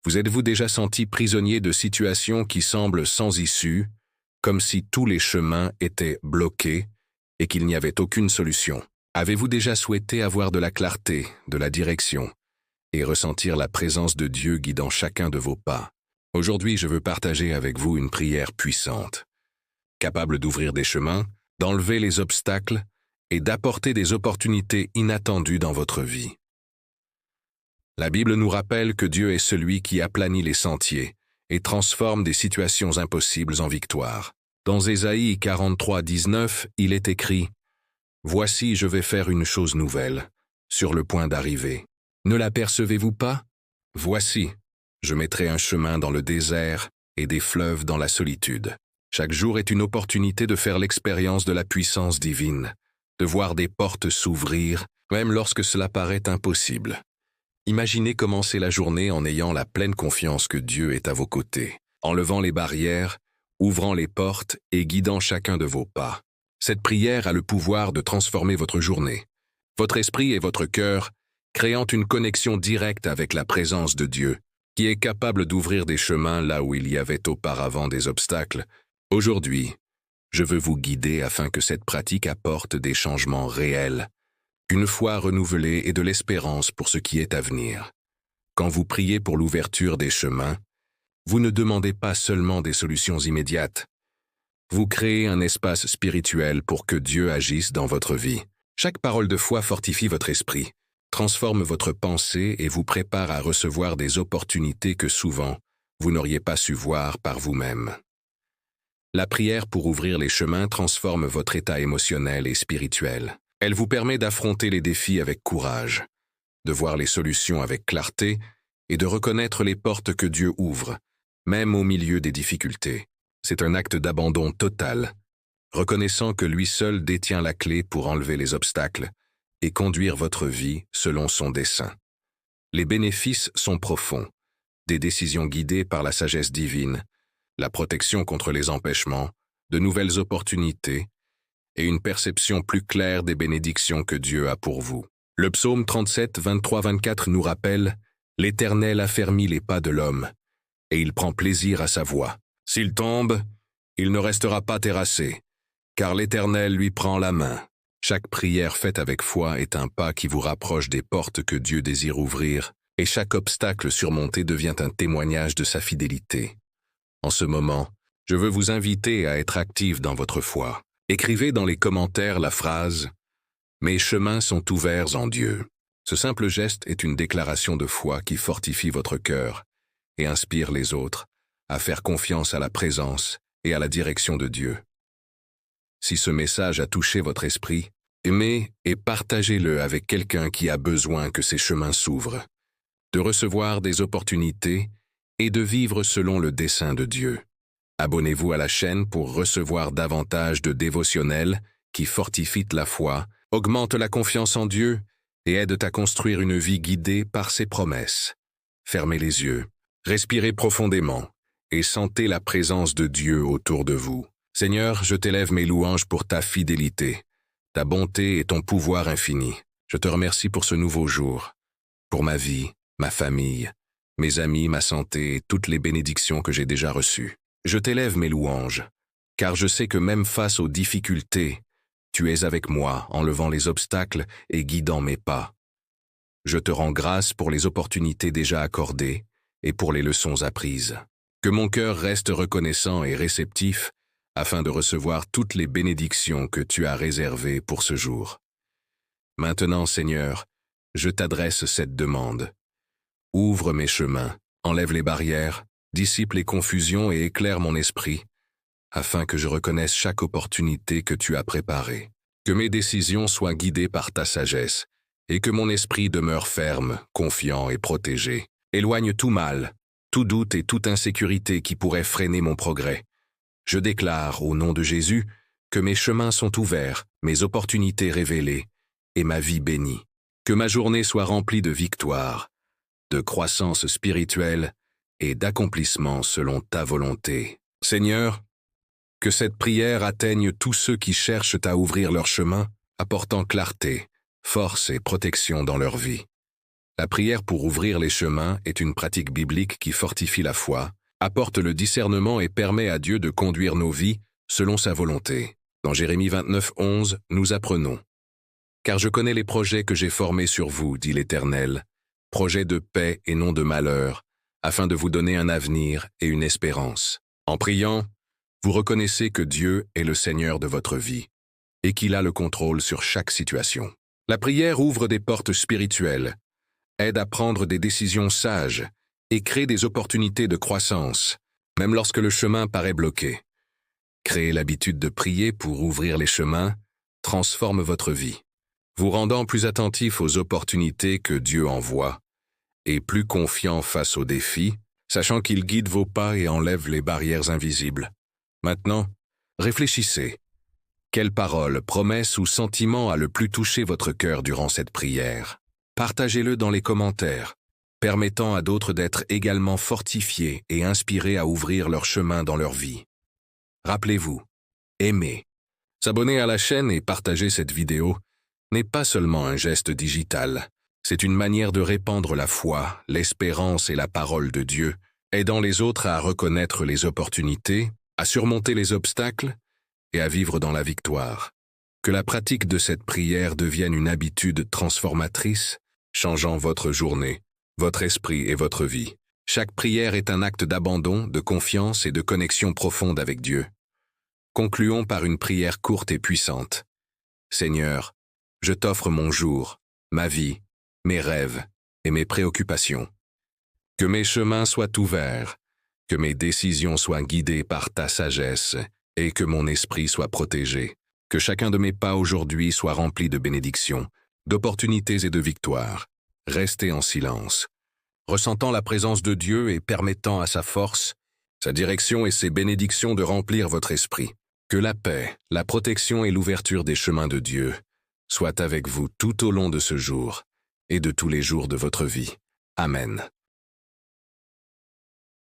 Vous êtes-vous déjà senti prisonnier de situations qui semblent sans issue, comme si tous les chemins étaient bloqués et qu'il n'y avait aucune solution? Avez-vous déjà souhaité avoir de la clarté, de la direction, et ressentir la présence de Dieu guidant chacun de vos pas? Aujourd'hui, je veux partager avec vous une prière puissante, capable d'ouvrir des chemins, d'enlever les obstacles et d'apporter des opportunités inattendues dans votre vie. La Bible nous rappelle que Dieu est celui qui aplanit les sentiers et transforme des situations impossibles en victoire. Dans Ésaïe 43, 19, il est écrit « Voici, je vais faire une chose nouvelle, sur le point d'arriver. Ne l'apercevez-vous pas? Voici, je mettrai un chemin dans le désert et des fleuves dans la solitude. » Chaque jour est une opportunité de faire l'expérience de la puissance divine, de voir des portes s'ouvrir, même lorsque cela paraît impossible. Imaginez commencer la journée en ayant la pleine confiance que Dieu est à vos côtés, en levant les barrières, ouvrant les portes et guidant chacun de vos pas. Cette prière a le pouvoir de transformer votre journée, votre esprit et votre cœur, créant une connexion directe avec la présence de Dieu, qui est capable d'ouvrir des chemins là où il y avait auparavant des obstacles. Aujourd'hui, je veux vous guider afin que cette pratique apporte des changements réels, une foi renouvelée et de l'espérance pour ce qui est à venir. Quand vous priez pour l'ouverture des chemins, vous ne demandez pas seulement des solutions immédiates. Vous créez un espace spirituel pour que Dieu agisse dans votre vie. Chaque parole de foi fortifie votre esprit, transforme votre pensée et vous prépare à recevoir des opportunités que souvent, vous n'auriez pas su voir par vous-même. La prière pour ouvrir les chemins transforme votre état émotionnel et spirituel. Elle vous permet d'affronter les défis avec courage, de voir les solutions avec clarté et de reconnaître les portes que Dieu ouvre, même au milieu des difficultés. C'est un acte d'abandon total, reconnaissant que lui seul détient la clé pour enlever les obstacles et conduire votre vie selon son dessein. Les bénéfices sont profonds, des décisions guidées par la sagesse divine, la protection contre les empêchements, de nouvelles opportunités et une perception plus claire des bénédictions que Dieu a pour vous. Le psaume 37, 23-24 nous rappelle « L'Éternel affermit les pas de l'homme, et il prend plaisir à sa voie. S'il tombe, il ne restera pas terrassé, car l'Éternel lui prend la main. » Chaque prière faite avec foi est un pas qui vous rapproche des portes que Dieu désire ouvrir, et chaque obstacle surmonté devient un témoignage de sa fidélité. En ce moment, je veux vous inviter à être actif dans votre foi. Écrivez dans les commentaires la phrase « Mes chemins sont ouverts en Dieu ». Ce simple geste est une déclaration de foi qui fortifie votre cœur et inspire les autres à faire confiance à la présence et à la direction de Dieu. Si ce message a touché votre esprit, aimez et partagez-le avec quelqu'un qui a besoin que ses chemins s'ouvrent, de recevoir des opportunités et de vivre selon le dessein de Dieu. Abonnez-vous à la chaîne pour recevoir davantage de dévotionnels qui fortifient la foi, augmentent la confiance en Dieu et aident à construire une vie guidée par ses promesses. Fermez les yeux, respirez profondément et sentez la présence de Dieu autour de vous. Seigneur, je t'élève mes louanges pour ta fidélité, ta bonté et ton pouvoir infini. Je te remercie pour ce nouveau jour, pour ma vie, ma famille, mes amis, ma santé et toutes les bénédictions que j'ai déjà reçues. Je t'élève mes louanges, car je sais que même face aux difficultés, tu es avec moi, enlevant les obstacles et guidant mes pas. Je te rends grâce pour les opportunités déjà accordées et pour les leçons apprises. Que mon cœur reste reconnaissant et réceptif afin de recevoir toutes les bénédictions que tu as réservées pour ce jour. Maintenant, Seigneur, je t'adresse cette demande. Ouvre mes chemins, enlève les barrières, dissipe les confusions et éclaire mon esprit, afin que je reconnaisse chaque opportunité que tu as préparée. Que mes décisions soient guidées par ta sagesse, et que mon esprit demeure ferme, confiant et protégé. Éloigne tout mal, tout doute et toute insécurité qui pourrait freiner mon progrès. Je déclare, au nom de Jésus, que mes chemins sont ouverts, mes opportunités révélées, et ma vie bénie. Que ma journée soit remplie de victoires, de croissance spirituelle et d'accomplissement selon ta volonté. Seigneur, que cette prière atteigne tous ceux qui cherchent à ouvrir leur chemin, apportant clarté, force et protection dans leur vie. La prière pour ouvrir les chemins est une pratique biblique qui fortifie la foi, apporte le discernement et permet à Dieu de conduire nos vies selon sa volonté. Dans Jérémie 29, 11, nous apprenons « Car je connais les projets que j'ai formés sur vous, dit l'Éternel, projets de paix et non de malheur, afin de vous donner un avenir et une espérance. » En priant, vous reconnaissez que Dieu est le Seigneur de votre vie et qu'il a le contrôle sur chaque situation. La prière ouvre des portes spirituelles, aide à prendre des décisions sages et crée des opportunités de croissance, même lorsque le chemin paraît bloqué. Créer l'habitude de prier pour ouvrir les chemins transforme votre vie, vous rendant plus attentif aux opportunités que Dieu envoie et plus confiant face aux défis, sachant qu'il guide vos pas et enlève les barrières invisibles. Maintenant, réfléchissez. Quelle parole, promesse ou sentiment a le plus touché votre cœur durant cette prière? Partagez-le dans les commentaires, permettant à d'autres d'être également fortifiés et inspirés à ouvrir leur chemin dans leur vie. Rappelez-vous, aimer, s'abonner à la chaîne et partager cette vidéo n'est pas seulement un geste digital, c'est une manière de répandre la foi, l'espérance et la parole de Dieu, aidant les autres à reconnaître les opportunités, à surmonter les obstacles et à vivre dans la victoire. Que la pratique de cette prière devienne une habitude transformatrice, changeant votre journée, votre esprit et votre vie. Chaque prière est un acte d'abandon, de confiance et de connexion profonde avec Dieu. Concluons par une prière courte et puissante. Seigneur, je t'offre mon jour, ma vie, mes rêves et mes préoccupations. Que mes chemins soient ouverts, que mes décisions soient guidées par ta sagesse et que mon esprit soit protégé. Que chacun de mes pas aujourd'hui soit rempli de bénédictions, d'opportunités et de victoires. Restez en silence, ressentant la présence de Dieu et permettant à sa force, sa direction et ses bénédictions de remplir votre esprit. Que la paix, la protection et l'ouverture des chemins de Dieu soient avec vous tout au long de ce jour et de tous les jours de votre vie. Amen.